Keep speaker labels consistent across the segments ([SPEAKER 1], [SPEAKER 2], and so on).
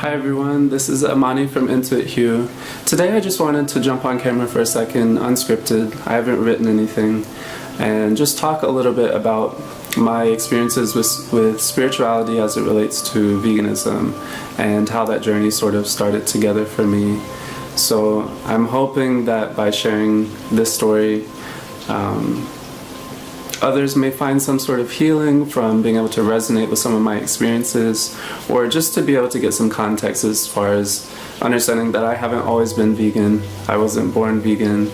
[SPEAKER 1] Hi everyone, this is Amani from Hue. Today I just wanted to jump on camera for a second, unscripted. I haven't written anything, and just talk a little bit about my experiences with spirituality as it relates to veganism and how that journey sort of started together for me. So I'm hoping that by sharing this story, others may find some sort of healing from being able to resonate with some of my experiences, or just to be able to get some context as far as understanding that I haven't always been vegan. I wasn't born vegan,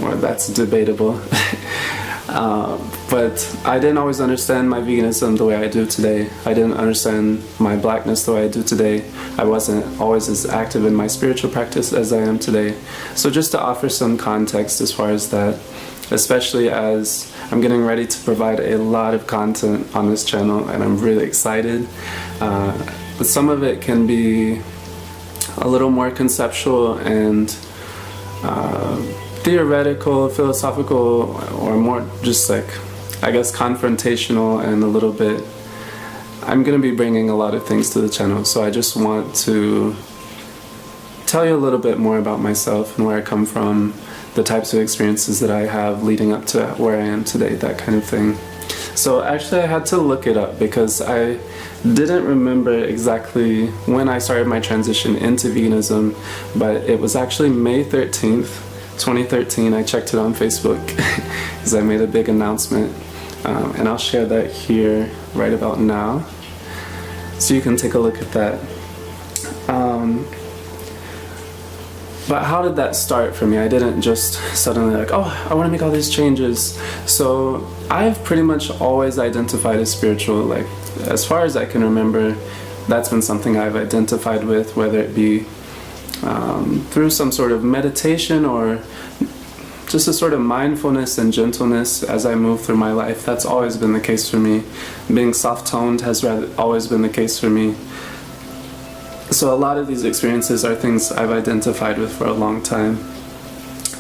[SPEAKER 1] or that's debatable. But I didn't always understand my veganism the way I do today. I didn't understand my blackness the way I do today. I wasn't always as active in my spiritual practice as I am today. So just to offer some context as far as that, especially as I'm getting ready to provide a lot of content on this channel, and I'm really excited. But some of it can be a little more conceptual and theoretical, philosophical, or more just like, I guess, confrontational, and a little bit, I'm going to be bringing a lot of things to the channel. So I just want to tell you a little bit more about myself and where I come from, the types of experiences that I have leading up to where I am today, that kind of thing. So actually I had to look it up because I didn't remember exactly when I started my transition into veganism, but it was actually May 13th, 2013. I checked it on Facebook because I made a big announcement, and I'll share that here right about now so you can take a look at that. But how did that start for me? I didn't just suddenly like, oh, I want to make all these changes. So I've pretty much always identified as spiritual. Like, as far as I can remember, that's been something I've identified with, whether it be through some sort of meditation or just a sort of mindfulness and gentleness as I move through my life. That's always been the case for me. Being soft-toned has always been the case for me. So a lot of these experiences are things I've identified with for a long time.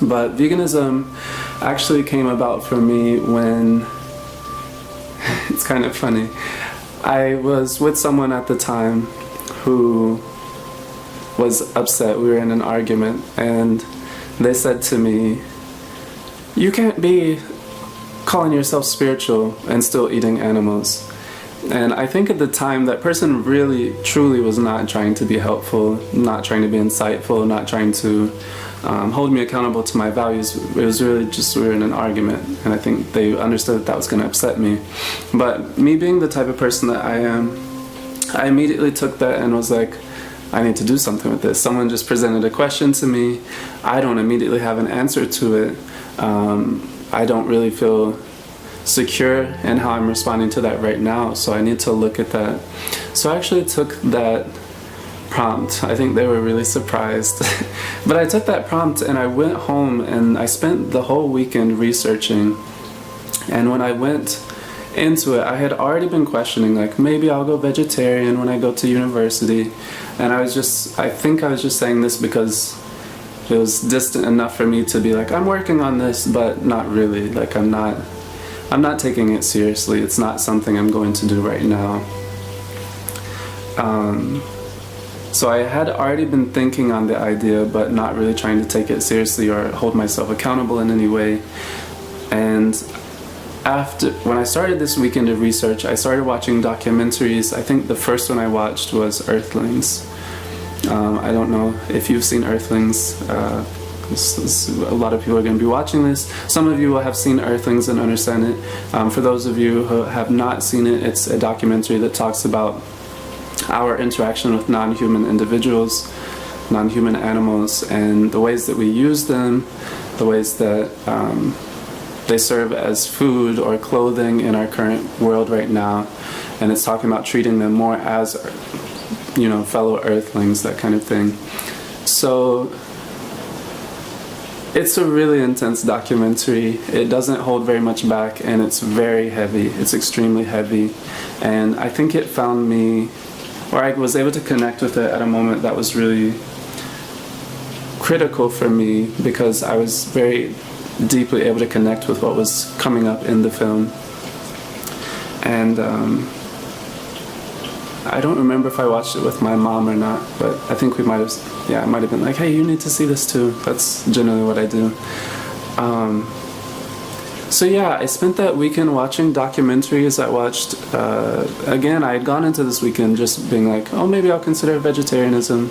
[SPEAKER 1] But veganism actually came about for me when, it's kind of funny, I was with someone at the time who was upset. We were in an argument, and they said to me, "You can't be calling yourself spiritual and still eating animals." And I think at the time that person really, truly was not trying to be helpful, not trying to be insightful, not trying to hold me accountable to my values. It was really just, we were in an argument, and I think they understood that was going to upset me. But me being the type of person that I am, I immediately took that and was like, I need to do something with this. Someone just presented a question to me. I don't immediately have an answer to it. I don't really feel secure in how I'm responding to that right now, so I need to look at that. So I actually took that prompt. I think they were really surprised. But I took that prompt and I went home and I spent the whole weekend researching. And when I went into it, I had already been questioning, like, maybe I'll go vegetarian when I go to university. And I think I was just saying this because it was distant enough for me to be like, I'm working on this, but not really. Like, I'm not taking it seriously. It's not something I'm going to do right now. So I had already been thinking on the idea, but not really trying to take it seriously or hold myself accountable in any way. And when I started this weekend of research, I started watching documentaries. I think the first one I watched was Earthlings. I don't know if you've seen Earthlings. A lot of people are going to be watching this. Some of you will have seen Earthlings and understand it. For those of you who have not seen it, it's a documentary that talks about our interaction with non-human individuals, non-human animals, and the ways that we use them, the ways that they serve as food or clothing in our current world right now. And it's talking about treating them more as, fellow Earthlings, that kind of thing. So it's a really intense documentary. It doesn't hold very much back, and it's very heavy. It's extremely heavy. And I think it found me, or I was able to connect with it at a moment that was really critical for me, because I was very deeply able to connect with what was coming up in the film. And I don't remember if I watched it with my mom or not, but I think we might have, yeah, I might have been like, hey, you need to see this too. That's generally what I do. So yeah, I spent that weekend watching documentaries. I watched, again, I had gone into this weekend just being like, oh, maybe I'll consider vegetarianism.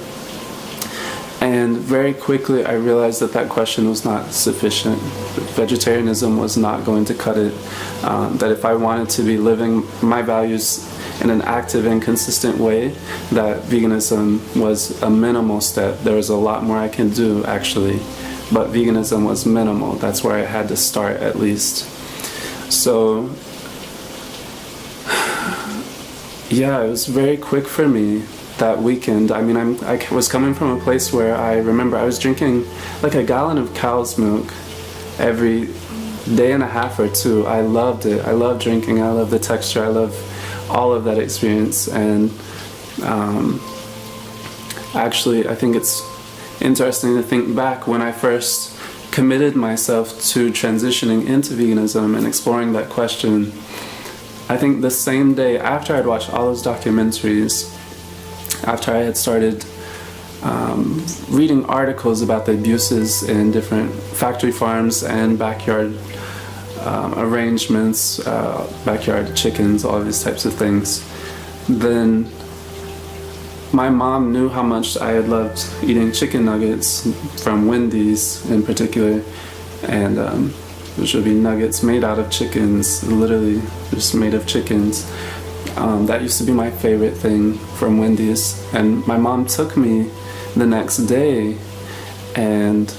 [SPEAKER 1] And very quickly I realized that that question was not sufficient. Vegetarianism was not going to cut it. That if I wanted to be living my values in an active and consistent way, that veganism was a minimal step. There was a lot more I can do, actually. But veganism was minimal. That's where I had to start, at least. So, yeah, it was very quick for me that weekend. I mean, I was coming from a place where I remember I was drinking like a gallon of cow's milk every day and a half or two. I loved it. I loved drinking. I loved the texture. I loved all of that experience. And actually, I think it's interesting to think back when I first committed myself to transitioning into veganism and exploring that question. I think the same day after I'd watched all those documentaries, after I had started reading articles about the abuses in different factory farms and backyard arrangements, backyard chickens, all of these types of things, then my mom knew how much I had loved eating chicken nuggets from Wendy's in particular, and which would be nuggets made out of chickens, literally just made of chickens. That used to be my favorite thing from Wendy's, and my mom took me the next day and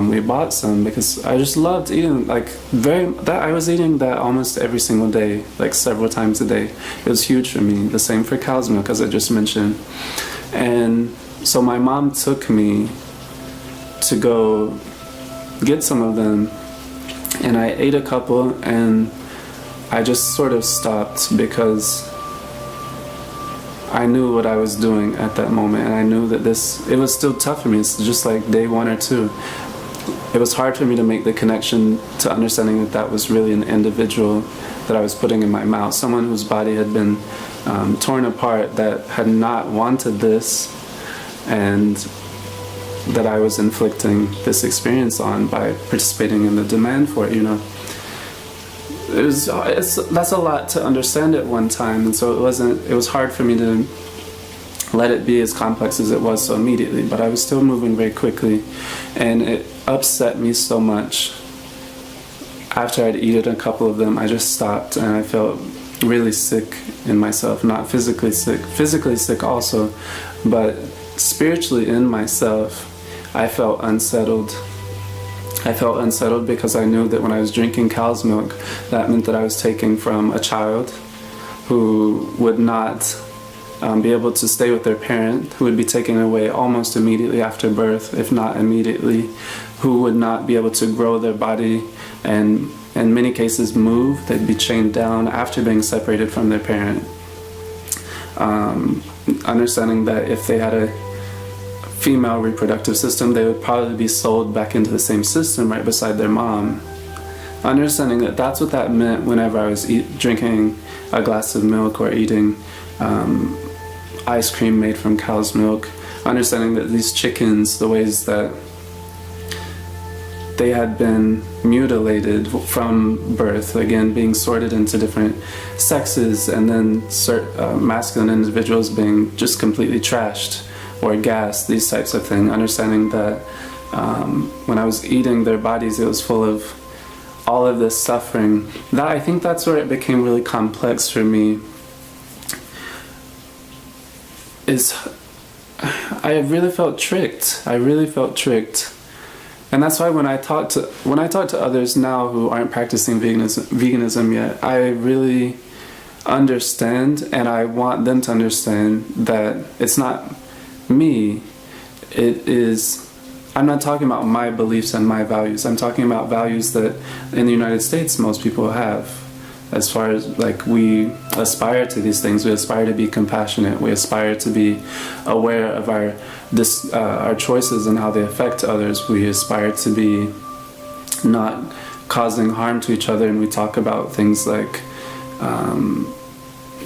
[SPEAKER 1] we bought some because I just loved eating I was eating that almost every single day, like several times a day. It was huge for me. The same for cow's milk, as I just mentioned. And so my mom took me to go get some of them, and I ate a couple, and I just sort of stopped because I knew what I was doing at that moment, and I knew that it was still tough for me. It's just like day 1 or 2. It was hard for me to make the connection to understanding that that was really an individual that I was putting in my mouth, someone whose body had been torn apart, that had not wanted this, and that I was inflicting this experience on by participating in the demand for it, you know. That's a lot to understand at one time, and so it was hard for me to let it be as complex as it was so immediately, but I was still moving very quickly, and it upset me so much. After I'd eaten a couple of them, I just stopped, and I felt really sick in myself. Not physically sick also, but spiritually in myself. I felt unsettled. I felt unsettled because I knew that when I was drinking cow's milk, that meant that I was taking from a child who would not be able to stay with their parent, who would be taken away almost immediately after birth, if not immediately, who would not be able to grow their body and in many cases move. They'd be chained down after being separated from their parent. Understanding that if they had a female reproductive system, they would probably be sold back into the same system right beside their mom. Understanding that that's what that meant whenever I was drinking a glass of milk or eating ice cream made from cow's milk. Understanding that these chickens, the ways that they had been mutilated from birth, again being sorted into different sexes, and then masculine individuals being just completely trashed or gassed, these types of things. Understanding that when I was eating their bodies, it was full of all of this suffering. I think that's where it became really complex for me. I really felt tricked. And that's why when I talk to others now who aren't practicing veganism yet, I really understand, and I want them to understand that it's not me. I'm not talking about my beliefs and my values. I'm talking about values that in the United States most people have. As far as we aspire to these things, we aspire to be compassionate. We aspire to be aware of our choices and how they affect others. We aspire to be not causing harm to each other, and we talk about things like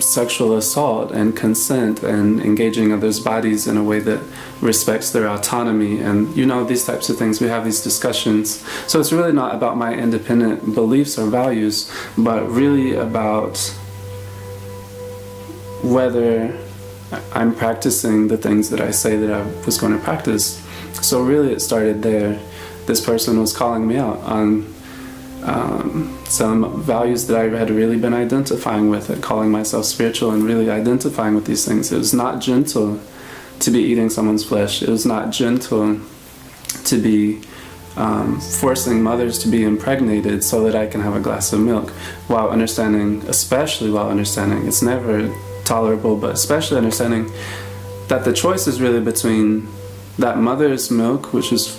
[SPEAKER 1] sexual assault and consent and engaging others' bodies in a way that respects their autonomy, and these types of things. We have these discussions. So it's really not about my independent beliefs or values, but really about whether I'm practicing the things that I say that I was going to practice. So really it started there. This person was calling me out on some values that I had really been identifying with, calling myself spiritual and really identifying with these things. It was not gentle to be eating someone's flesh. It was not gentle to be forcing mothers to be impregnated so that I can have a glass of milk, especially while understanding it's never tolerable, but especially understanding that the choice is really between that mother's milk, which is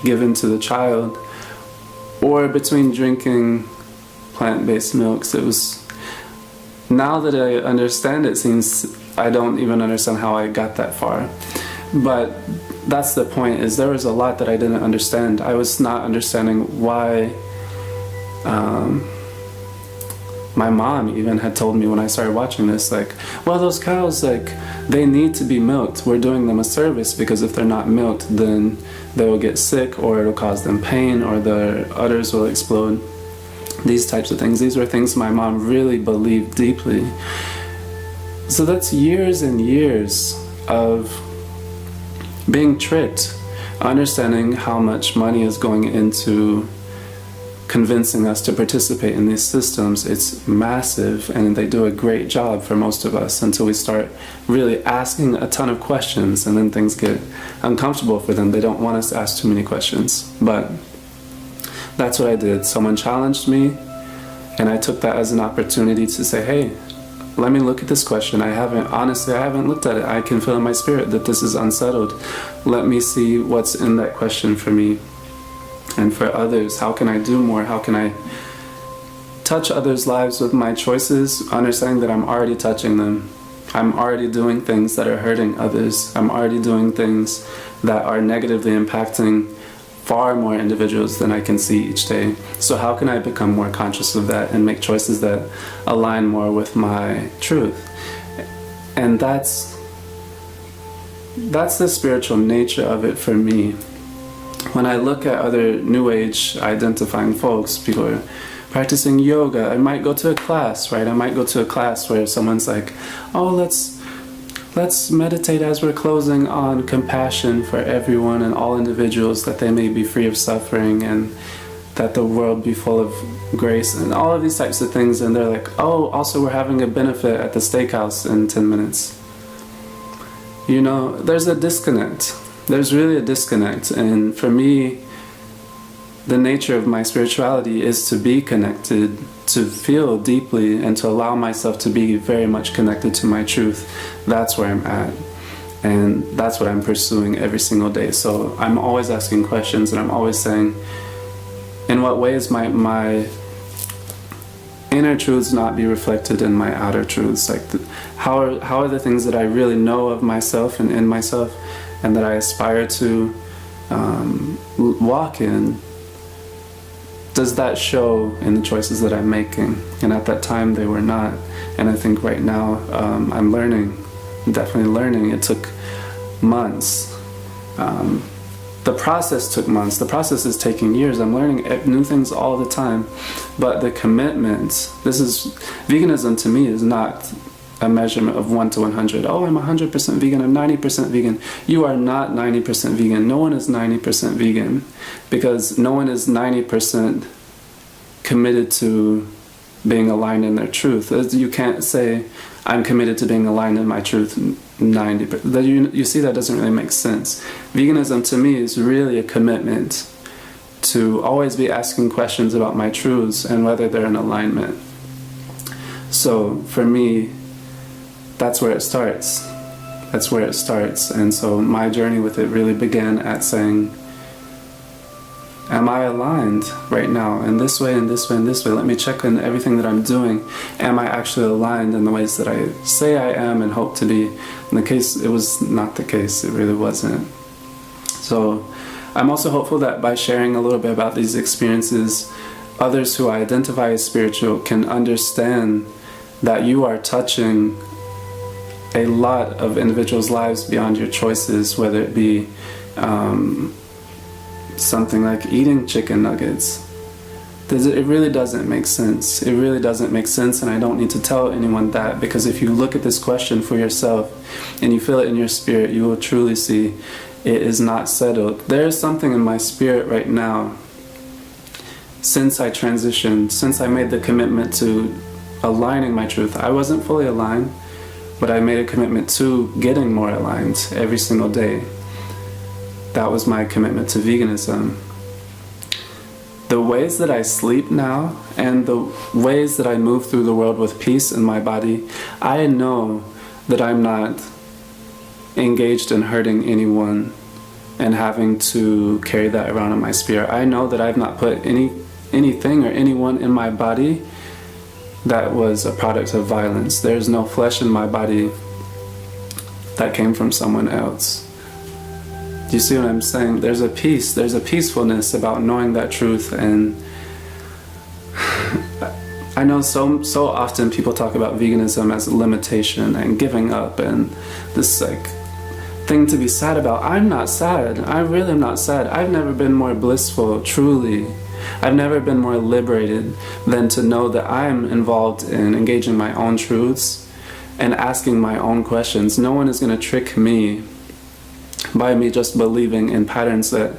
[SPEAKER 1] given to the child, or between drinking plant-based milks. It was, now that I understand, it seems I don't even understand how I got that far. But that's the point, is there was a lot that I didn't understand. I was not understanding why my mom even had told me when I started watching this, well, those cows, they need to be milked. We're doing them a service, because if they're not milked, then they will get sick, or it'll cause them pain, or their udders will explode. These types of things. These were things my mom really believed deeply. So that's years and years of being tricked, understanding how much money is going into convincing us to participate in these systems. It's massive, and they do a great job for most of us until we start really asking a ton of questions, and then things get uncomfortable for them. They don't want us to ask too many questions. But that's what I did. Someone challenged me, and I took that as an opportunity to say, hey, let me look at this question. I haven't looked at it. I can feel in my spirit that this is unsettled. Let me see what's in that question for me. And for others, how can I do more? How can I touch others' lives with my choices, understanding that I'm already touching them. I'm already doing things that are hurting others. I'm already doing things that are negatively impacting far more individuals than I can see each day. So how can I become more conscious of that and make choices that align more with my truth? And that's the spiritual nature of it for me. When I look at other New Age identifying folks, people are practicing yoga. I might go to a class, right? I might go to a class where someone's like, oh, let's meditate as we're closing on compassion for everyone and all individuals, that they may be free of suffering and that the world be full of grace and all of these types of things. And they're like, oh, also we're having a benefit at the steakhouse in 10 minutes. There's a disconnect. There's really a disconnect. And for me, the nature of my spirituality is to be connected, to feel deeply, and to allow myself to be very much connected to my truth. That's where I'm at. And that's what I'm pursuing every single day. So I'm always asking questions, and I'm always saying, in what ways might my inner truths not be reflected in my outer truths? How are the things that I really know of myself and in myself, and that I aspire to walk in, does that show in the choices that I'm making? And at that time they were not. And I think right now I'm learning, definitely learning. It took months. The process took months. The process is taking years. I'm learning new things all the time. But the commitment, veganism to me is not a measurement of 1 to 100. Oh, I'm 100% vegan, I'm 90% vegan. You are not 90% vegan. No one is 90% vegan, because no one is 90% committed to being aligned in their truth. You can't say, I'm committed to being aligned in my truth 90%. You see, that doesn't really make sense. Veganism to me is really a commitment to always be asking questions about my truths and whether they're in alignment. So for me, that's where it starts. That's where it starts. And so my journey with it really began at saying, am I aligned right now in this way, in this way, in this way? Let me check in everything that I'm doing. Am I actually aligned in the ways that I say I am and hope to be? In the case, it was not the case. It really wasn't. So I'm also hopeful that by sharing a little bit about these experiences, others who identify as spiritual can understand that you are touching a lot of individuals' lives beyond your choices, whether it be something like eating chicken nuggets. It really doesn't make sense. It really doesn't make sense, and I don't need to tell anyone that, because if you look at this question for yourself and you feel it in your spirit, you will truly see it is not settled. There is something in my spirit right now, since I transitioned, since I made the commitment to aligning my truth. I wasn't fully aligned, but I made a commitment to getting more aligned every single day. That was my commitment to veganism. The ways that I sleep now and the ways that I move through the world with peace in my body, I know that I'm not engaged in hurting anyone and having to carry that around in my spirit. I know that I've not put anything or anyone in my body that was a product of violence. There's no flesh in my body that came from someone else. Do you see what I'm saying? There's a peace, there's a peacefulness about knowing that truth. And I know so often people talk about veganism as a limitation and giving up and this like thing to be sad about. I'm not sad. I really am not sad. I've never been more blissful, truly. I've never been more liberated than to know that I'm involved in engaging my own truths and asking my own questions. No one is going to trick me by me just believing in patterns that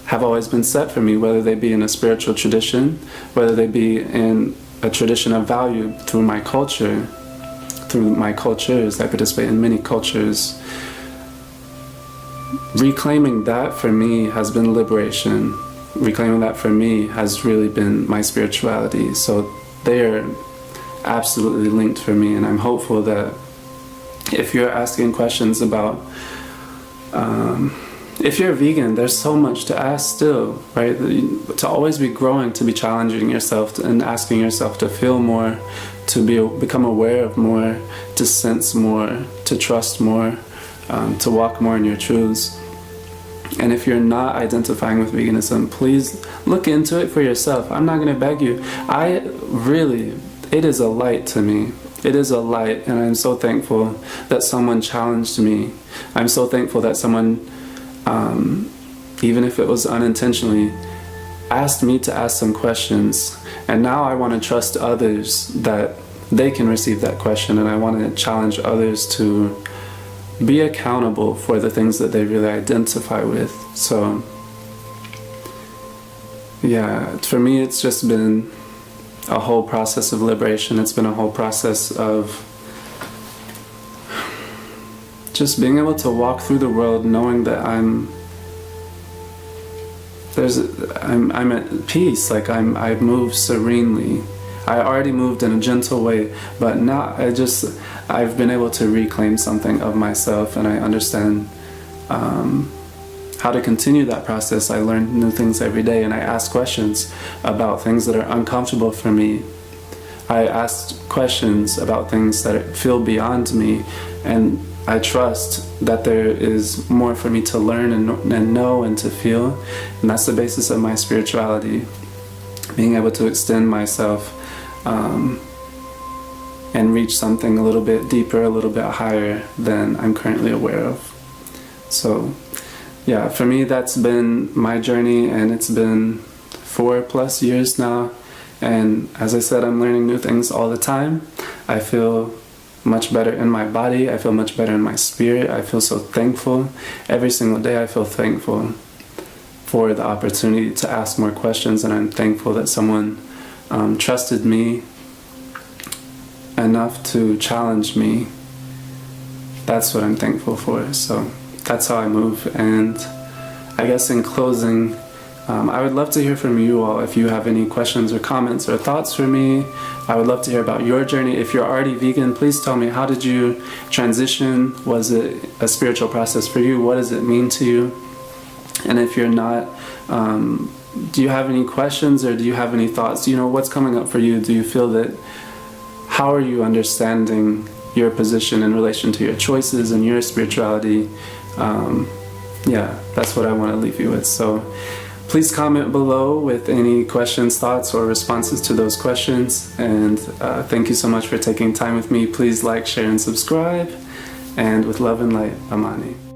[SPEAKER 1] have always been set for me, whether they be in a spiritual tradition, whether they be in a tradition of value through my culture, through my cultures. I participate in many cultures. Reclaiming that for me has been liberation. Reclaiming that for me has really been my spirituality. So they are absolutely linked for me, and I'm hopeful that if you're asking questions about if you're vegan, there's so much to ask still, right? To always be growing, to be challenging yourself and asking yourself to feel more, to become aware of more, to sense more, to trust more, to walk more in your truths. And if you're not identifying with veganism, please look into it for yourself. I'm not going to beg you. It is a light to me. It is a light, and I'm so thankful that someone challenged me. I'm so thankful that someone, even if it was unintentionally, asked me to ask some questions. And now I want to trust others that they can receive that question, and I want to challenge others to be accountable for the things that they really identify with. So, yeah, for me it's just been a whole process of liberation. It's been a whole process of just being able to walk through the world knowing that I'm at peace. Like I move serenely. I already moved in a gentle way, but now I've been able to reclaim something of myself, and I understand how to continue that process. I learn new things every day, and I ask questions about things that are uncomfortable for me. I ask questions about things that feel beyond me, and I trust that there is more for me to learn and know and to feel, and that's the basis of my spirituality. Being able to extend myself and reach something a little bit deeper, a little bit higher than I'm currently aware of. So yeah, for me that's been my journey, and it's been 4+ years now, and as I said, I'm learning new things all the time. I feel much better in my body, I feel much better in my spirit. I feel so thankful. Every single day I feel thankful for the opportunity to ask more questions, and I'm thankful that someone trusted me enough to challenge me. That's what I'm thankful for. So that's how I move. And I guess in closing, I would love to hear from you all. If you have any questions or comments or thoughts for me, I would love to hear about your journey. If you're already vegan, please tell me, how did you transition? Was it a spiritual process for you? What does it mean to you? And if you're not, do you have any questions, or do you have any thoughts? You know, what's coming up for you? Do you feel that, how are you understanding your position in relation to your choices and your spirituality? Yeah, that's what I want to leave you with. So Please comment below with any questions, thoughts, or responses to those questions. And thank you so much for taking time with me. Please like, share, and subscribe. And with love and light, Amani.